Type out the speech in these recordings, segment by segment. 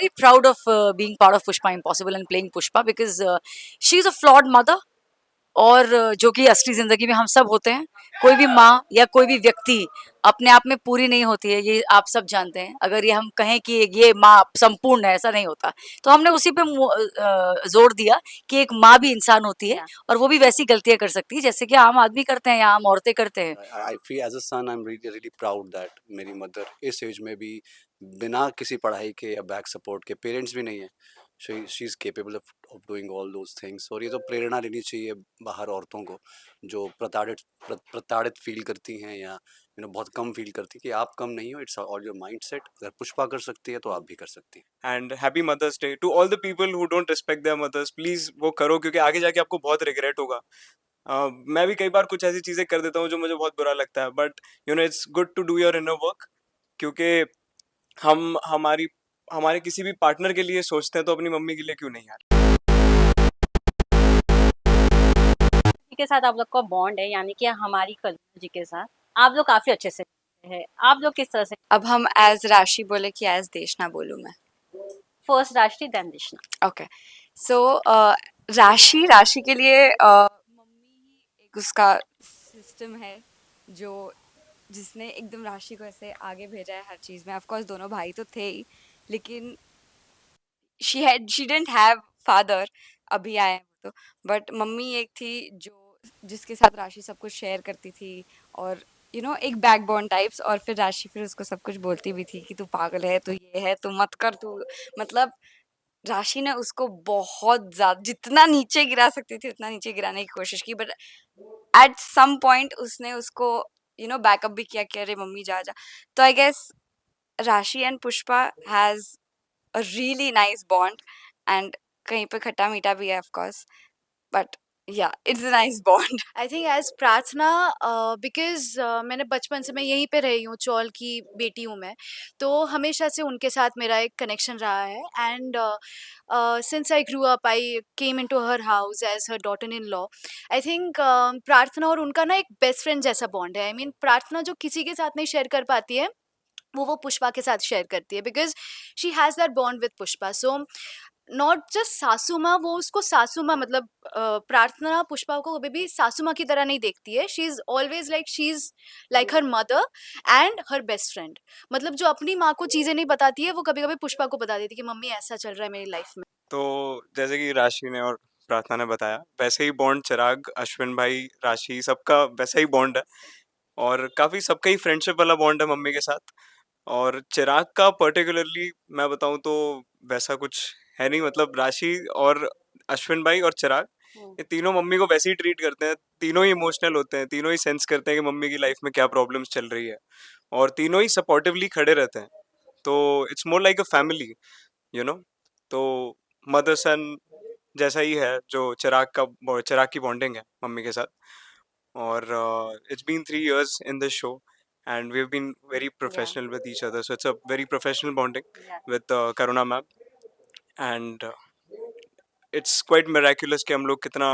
very proud of being part of Pushpa Impossible and playing Pushpa because she's a flawed mother. और जो कि असली ज़िंदगी में हम सब होते हैं। कोई भी माँ या कोई भी व्यक्ति अपने आप में पूरी नहीं होती है, ये आप सब जानते हैं। अगर ये हम कहें कि ये माँ संपूर्ण है, ऐसा नहीं होता। तो हमने उसी पे ज़ोर दिया कि एक माँ भी इंसान होती है और वो भी वैसी गलतियाँ कर सकती है जैसे कि आम आदमी करते हैं या आम औरतें करते हैं। I feel as a son I am really proud that मेरी मदर इस एज में भी बिना किसी पढ़ाई के या बैक सपोर्ट के, पेरेंट्स भी नहीं है, she is capable of doing all those things. और ये तो प्रेरणा लेनी चाहिए बाहर औरतों को जो प्रताड़ित फील करती हैं या बहुत कम फील करती हैं कि आप कम नहीं हो, it's all your mind set. अगर पुष्पा कर सकती है तो आप भी कर सकती हैं। And happy Mother's Day to all the people who don't respect their mothers. Please वो करो, क्योंकि आगे जाके आपको बहुत रिग्रेट होगा। मैं भी कई बार कुछ ऐसी चीजें कर देता हूँ जो मुझे बहुत बुरा लगता है, but it's good to do your inner work, क्योंकि हम हमारे किसी भी पार्टनर के लिए सोचते हैं तो अपनी मम्मी के लिए क्यों नहीं यार। के साथ आप लोग का बॉन्ड है, यानी कि हमारी कल्पना जी के साथ आप लोग काफी अच्छे से है। आप लोग किस तरह से? अब हम एज राशि बोले कि एज देशना बोलूँ मैं? फर्स्ट राशि देन देशना। ओके, सो राशि के लिए मम्मी ही एक उसका सिस्टम है जो जिसने एकदम राशि को ऐसे आगे भेजा है हर चीज़ में। ऑफ कोर्स दोनों भाई तो थे ही, लेकिन शी डिडंट हैव फादर, अभी आए हैं वो तो, बट मम्मी एक थी जो जिसके साथ राशि सब कुछ शेयर करती थी और एक बैकबोन टाइप्स। और फिर राशि फिर उसको सब कुछ बोलती भी थी कि तू पागल है, तू ये है, तू मत कर, तू मतलब राशि ने उसको बहुत ज़्यादा जितना नीचे गिरा सकती थी उतना नीचे गिराने की कोशिश की, बट एट सम पॉइंट उसने उसको बैकअप भी किया कि अरे मम्मी जा जा। तो I guess Rashi and Pushpa has a really nice bond, and कहीं पे खट्टा मीठा भी है of course, but yeah it's a nice bond. I think as Prarthana, because मैंने बचपन से मैं यहीं पे रही हूँ, चौल की बेटी हूँ मैं, तो हमेशा से उनके साथ मेरा एक कनेक्शन रहा है। And since I grew up I came into her house as her daughter in law. I think Prarthana और उनका ना एक बेस्ट फ्रेंड जैसा बॉन्ड है। आई मीन प्रार्थना जो किसी के साथ नहीं शेयर कर पाती है वो पुष्पा के साथ शेयर करती है, because she has that bond with Pushpa. So not just सासू माँ, वो उसको सासू माँ मतलब प्रार्थना पुष्पा को कभी भी सासू माँ की तरह नहीं देखती है। She is always like she is like her mother and her best friend. मतलब जो अपनी माँ को चीजें नहीं बताती है वो कभी कभी पुष्पा को बता देती है कि मम्मी ऐसा चल रहा है मेरी लाइफ में। तो जैसे कि राशि ने और प्रार्थना ने बताया, वैसे ही बॉन्ड चिराग, अश्विन भाई, राशि सबका वैसा ही बॉन्ड है और काफ़ी सबका ही फ्रेंडशिप वाला बॉन्ड है मम्मी के साथ। और चिराग का पर्टिकुलरली मैं बताऊं तो वैसा कुछ है नहीं, मतलब राशि और अश्विन भाई और चिराग ये तीनों मम्मी को वैसे ही ट्रीट करते हैं। तीनों ही इमोशनल होते हैं, तीनों ही सेंस करते हैं कि मम्मी की लाइफ में क्या प्रॉब्लम्स चल रही है और तीनों ही सपोर्टिवली खड़े रहते हैं। तो it's more like a family, you know. तो मदर सन जैसा ही है जो चिराग की बॉन्डिंग है मम्मी के साथ। और it's been 3 years in this show and we've been very professional with each other, so it's a very professional bonding with Karuna ma'am, and it's quite miraculous कि हम लोग कितना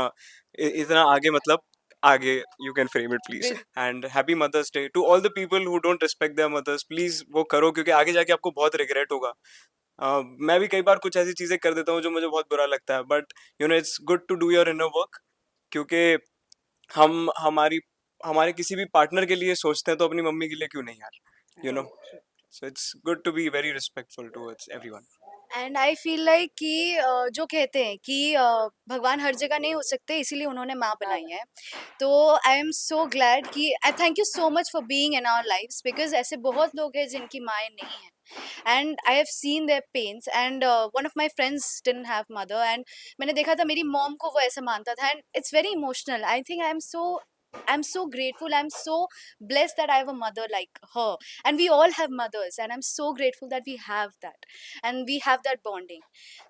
इतना आगे, मतलब आगे, you can frame it please. And happy Mother's Day to all the people who don't respect their mothers. Please वो करो, क्योंकि आगे जाके आपको बहुत रिग्रेट होगा। मैं भी कई बार कुछ ऐसी चीजें कर देता हूँ जो मुझे बहुत बुरा लगता है, but it's good to do your inner work, क्योंकि हम हमारे किसी भी पार्टनर के लिए सोचते हैं तो अपनी मम्मी के लिए क्यों नहीं यार, so it's good to be very respectful towards everyone. And I feel like कि जो कहते हैं कि भगवान हर जगह नहीं हो सकते, इसीलिए उन्होंने माँ बनाई है। तो आई एम सो ग्लैड कि I thank you so much for being in our lifes, because ऐसे बहुत लोग हैं जिनकी माएँ नहीं हैं। And I have seen their pains and one of my friends didn't have mother, and मैंने देखा था मेरी मॉम को वो ऐसे मानता था, and it's very emotional. I think I'm so grateful. I'm so blessed that I have a mother like her. And we all have mothers, and I'm so grateful that we have that. And we have that bonding.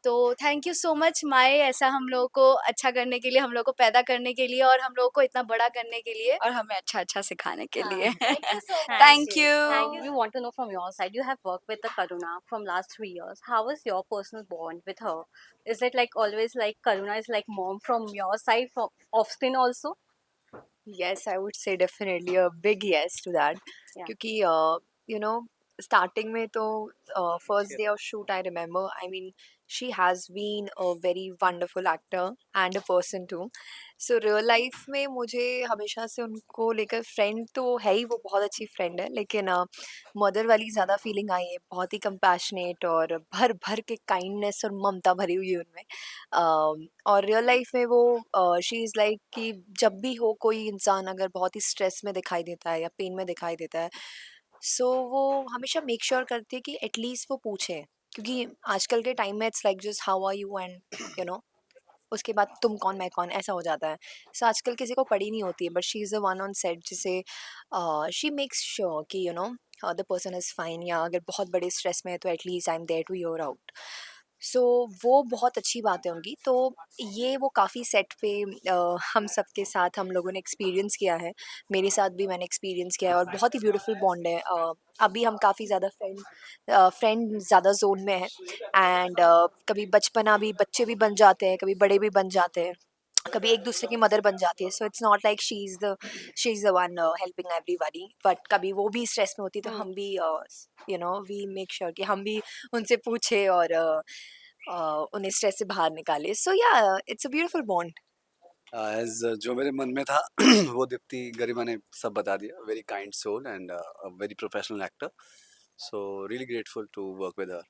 तो thank you so much माए, ऐसा हम लोगों को अच्छा करने के लिए, हम लोगों को पैदा करने के लिए और हम लोगों को इतना बड़ा करने के लिए और हमें अच्छा अच्छा सिखाने के लिए। Thank you so much. Thank you. We want to know from your side. You have worked with the Karuna from last 3 years. How is your personal bond with her? Is it like always like Karuna is like mom from your side, from off screen also? Yes, I would say definitely a big yes to that. Yeah. क्योंकि you know starting में तो first day of shoot I remember, I mean she has been a very wonderful actor and a person too. So real life में मुझे हमेशा से उनको लेकर, friend तो है ही, वो बहुत अच्छी फ्रेंड है, लेकिन मदर वाली ज़्यादा फीलिंग आई है. बहुत ही कंपैशनेट और भर भर के काइंडनेस और ममता भरी हुई है उनमें. और रियल लाइफ में वो शी इज़ लाइक कि जब भी हो कोई इंसान अगर बहुत ही स्ट्रेस में दिखाई देता है या पेन में दिखाई देता है, सो वो हमेशा मेक श्योर करती है कि एटलीस्ट वो पूछे, क्योंकि आजकल के टाइम में it's like just how are you and you know उसके बाद तुम कौन मैं कौन ऐसा हो जाता है. सो आजकल किसी को पड़ी नहीं होती है, but she is the one on set जिसे शी मेक्स श्योर कि द पर्सन इज़ फाइन, या अगर बहुत बड़े स्ट्रेस में है तो at least I am there to your out. So वो बहुत अच्छी बात है उनकी. तो ये वो काफ़ी सेट पे हम सबके साथ हम लोगों ने एक्सपीरियंस किया है. मेरे साथ भी मैंने एक्सपीरियंस किया है और बहुत ही ब्यूटीफुल बॉन्ड है. अभी हम काफ़ी ज़्यादा फ्रेंड ज़्यादा जोन में है. एंड कभी बचपना भी, बच्चे भी बन जाते हैं, कभी बड़े भी बन जाते हैं, कभी एक दूसरे की मदर बन जाती है. So it's not like she is the one helping everybody, but कभी वो भी स्ट्रेस में होती है तो हम भी वी मेक श्योर कि हम भी उनसे पूछे और उन्हें स्ट्रेस से बाहर निकाले. So yeah it's a beautiful bond. As जो मेरे मन में था वो दीप्ति गरिमा ने सब बता दिया. Very kind soul and very professional actor. So really grateful to work with her.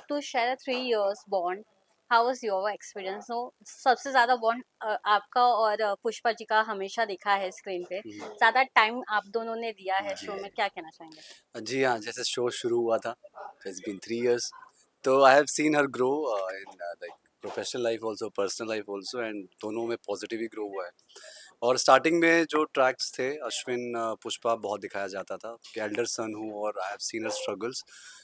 To share a 3 years bond, how was your experience? So सबसे ज़्यादा बॉन्ड आपका और पुष्पा जी का हमेशा दिखा है स्क्रीन पे. ज़्यादा टाइम आप दोनों ने दिया है शो में, क्या कहना चाहेंगे? जी हाँ, जैसे शो शुरू हुआ था, इट्स बीन 3 years. तो I have seen her grow in like professional life also, personal life also, and दोनों में पॉजिटिव ही ग्रो हुआ है. और स्टार्टिंग में जो ट्रैक्स थे अश्विन पुष्पा बहुत दिखाया जाता था कि एल्डर सन हूँ और I have seen her struggles.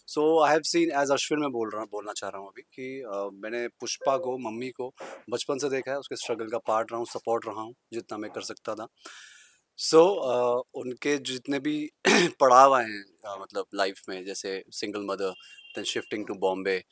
So I have seen as Ashwin में बोलना चाह रहा हूँ अभी कि मैंने पुष्पा को, मम्मी को बचपन से देखा है, उसके स्ट्रगल का पार्ट रहा हूँ, सपोर्ट रहा हूँ जितना मैं कर सकता था. सो उनके जितने भी पड़ाव आए हैं मतलब लाइफ में, जैसे single mother, then shifting to Bombay,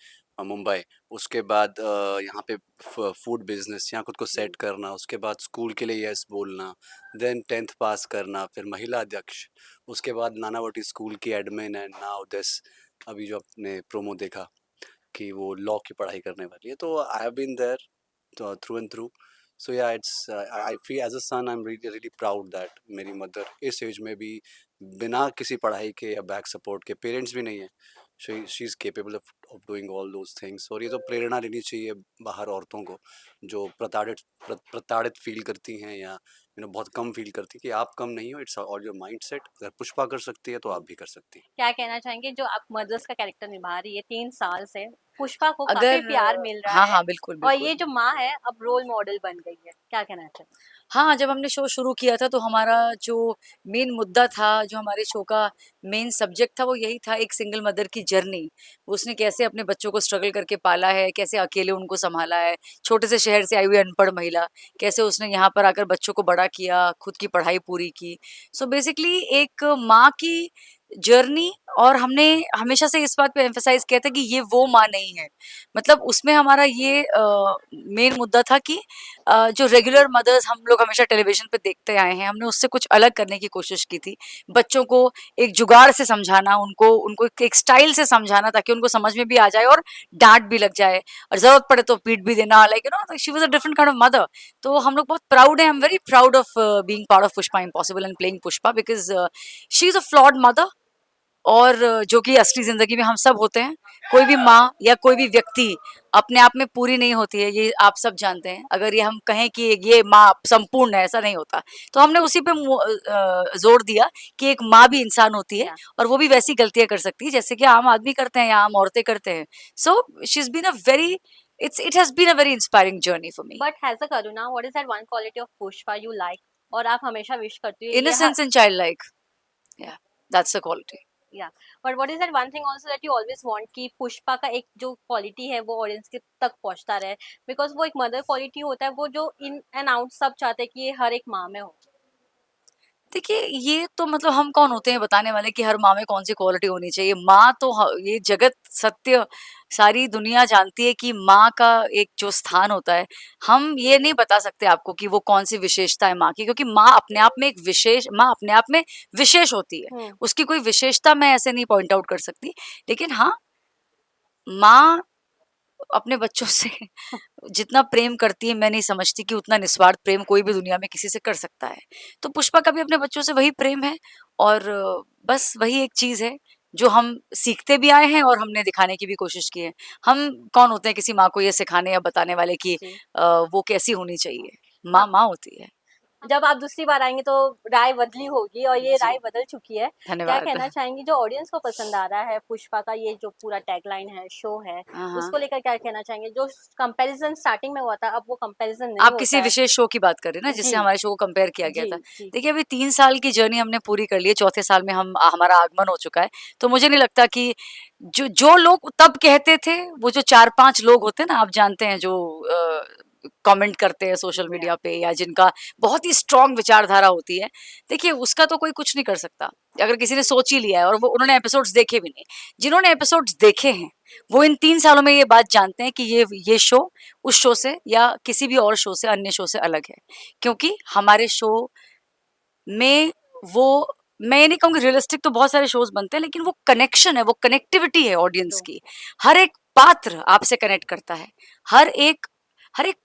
Mumbai, उसके बाद यहाँ पे फूड बिजनेस, यहाँ खुद को सेट करना, उसके बाद स्कूल के लिए यस बोलना, देन 10th पास करना, फिर महिला अध्यक्ष, उसके बाद नानावटी स्कूल की एडमिन, एंड नाउ दिस. अभी जो आपने प्रोमो देखा कि वो लॉ की पढ़ाई करने वाली है, तो I have been there through and through. So yeah it's I feel as a son I am really really proud that मेरी मदर इस एज में भी बिना किसी पढ़ाई के या बैक सपोर्ट के, पेरेंट्स भी नहीं है, she is capable of doing all those things. और ये तो प्रेरणा लेनी चाहिए बाहर औरतों को जो प्रताड़ित फील करती हैं या बहुत कम फील करती हैं कि आप कम नहीं हो. It's all your mind set. अगर पुष्पा कर सकती है तो आप भी कर सकती हैं. क्या कहना चाहेंगे जो आप मदर्स का कैरेक्टर निभा रही है 3 साल से, पुष्पा को काफी अगर प्यार मिल रहा हाँ है हाँ बिल्कुल और बिल्कुल. ये जो माँ है अब रोल मॉडल बन गई है, क्या कहना चाहेंगे? हाँ, जब हमने शो शुरू किया था तो हमारा जो मेन मुद्दा था, जो हमारे शो का मेन सब्जेक्ट था वो यही था, एक सिंगल मदर की जर्नी. उसने कैसे अपने बच्चों को स्ट्रगल करके पाला है, कैसे अकेले उनको सँभाला है, छोटे से शहर से आई हुई अनपढ़ महिला, कैसे उसने यहाँ पर आकर बच्चों को बड़ा किया, खुद की पढ़ाई पूरी की. सो बेसिकली एक माँ की जर्नी. और हमने हमेशा से इस बात पे एम्फसाइज़ किया था कि ये वो माँ नहीं है. मतलब उसमें हमारा ये मेन मुद्दा था कि जो रेगुलर मदर्स हम लोग हमेशा टेलीविजन पे देखते आए हैं, हमने उससे कुछ अलग करने की कोशिश की थी. बच्चों को एक जुगाड़ से समझाना, उनको उनको एक स्टाइल से समझाना ताकि उनको समझ में भी आ जाए और डाँट भी लग जाए और ज़रूरत पड़े तो पीट भी देना. Like she was a different kind of mother. तो हम लोग बहुत प्राउड हैं. I am very proud of being part of Pushpa impossible and playing Pushpa because she is a flawed mother. और जो कि असली ज़िंदगी में हम सब होते हैं. कोई भी माँ या कोई भी व्यक्ति अपने आप में पूरी नहीं होती है, ये आप सब जानते हैं. अगर ये हम कहें कि ये माँ संपूर्ण है, ऐसा नहीं होता. तो हमने उसी पे ज़ोर दिया कि एक माँ भी इंसान होती है या और वो भी वैसी गलतियाँ कर सकती है जैसे कि आम आदमी करते हैं या आम औरतें करते हैं. So she is been a very it has been a very inspiring journey for me. But has a Karuna, what is that one quality of Pushpa you like और आप हमेशा विश करती हो ये innocence and childlike. Yeah that's a quality. Yeah but what is that one thing also that you always want कि पुष्पा का एक जो क्वालिटी है वो ऑडियंस के तक पहुंचता रहे, बिकॉज वो एक मदर क्वालिटी होता है वो जो इन एंड आउट सब चाहते हैं कि ये हर एक माँ में हो. देखिए ये तो मतलब हम कौन होते हैं बताने वाले कि हर माँ में कौन सी क्वालिटी होनी चाहिए। माँ तो ये जगत सत्य सारी दुनिया जानती है कि माँ का एक जो स्थान होता है, हम ये नहीं बता सकते आपको कि वो कौन सी विशेषता है माँ की, क्योंकि माँ अपने आप में माँ अपने आप में विशेष होती है। हम्म उसकी कोई विशेषता मैं ऐसे नहीं पॉइंट आउट कर सकती, लेकिन हाँ, माँ अपने बच्चों से जितना प्रेम करती है, मैं नहीं समझती कि उतना निस्वार्थ प्रेम कोई भी दुनिया में किसी से कर सकता है। तो पुष्पा का भी अपने बच्चों से वही प्रेम है, और बस वही एक चीज़ है जो हम सीखते भी आए हैं और हमने दिखाने की भी कोशिश की है। हम कौन होते हैं किसी माँ को ये सिखाने या बताने वाले कि जी वो कैसी होनी चाहिए। माँ माँ होती है। जब आप दूसरी बार आएंगे तो राय बदली होगी और ये जी, राय बदल चुकी है। क्या धन्यवाद। कहना चाहेंगी जो ऑडियंस को पसंद आ रहा है पुष्पा का ये जो पूरा टैगलाइन है, शो है, हाँ, हाँ। उसको लेकर क्या कहना चाहेंगे? जो कंपैरिजन स्टार्टिंग में हुआ था, अब वो कंपैरिजन नहीं आप किसी होता है। विशेष शो की बात कर रहे हैं ना, जिससे जी हमारे शो को कंपेयर किया गया जी था। जी देखिए अभी 3 साल की जर्नी हमने पूरी कर ली है, चौथे साल में हमारा आगमन हो चुका है। तो मुझे नहीं लगता कि जो लोग तब कहते थे, वो जो 4-5 लोग होते हैं ना, आप जानते हैं, जो कमेंट करते हैं सोशल या मीडिया पे, या जिनका बहुत ही स्ट्रॉन्ग विचारधारा होती है, देखिए उसका तो कोई कुछ नहीं कर सकता। अगर किसी ने सोच ही लिया है और वो उन्होंने एपिसोड्स देखे भी नहीं, जिन्होंने एपिसोड्स देखे हैं, वो इन 3 सालों में ये बात जानते हैं कि ये शो उस शो से या किसी भी और शो से, अन्य शो से अलग है। क्योंकि हमारे शो में वो, मैं ये नहीं कहूँगी रियलिस्टिक, तो बहुत सारे शोज़ बनते हैं, लेकिन वो कनेक्शन है, वो कनेक्टिविटी है ऑडियंस तो की। हर एक पात्र आपसे कनेक्ट करता है। हर एक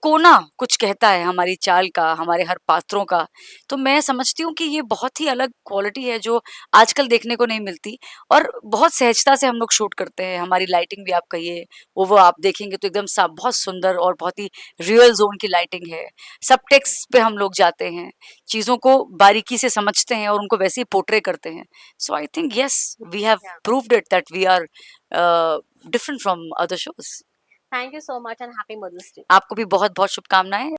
कोना कुछ कहता है हमारी चाल का, हमारे हर पात्रों का। तो मैं समझती हूँ कि ये बहुत ही अलग क्वालिटी है जो आजकल देखने को नहीं मिलती, और बहुत सहजता से हम लोग शूट करते हैं। हमारी लाइटिंग भी आप कहिए, वो आप देखेंगे तो एकदम सा बहुत सुंदर और बहुत ही रियल ज़ोन की लाइटिंग है। सबटेक्स्ट पे हम लोग जाते हैं, चीज़ों को बारीकी से समझते हैं और उनको वैसे ही पोर्ट्रे करते हैं। So I think yes, we have yeah proved it that we are different from other shows. Thank you so much and happy Mother's Day. आपको भी बहुत-बहुत शुभकामनाएँ।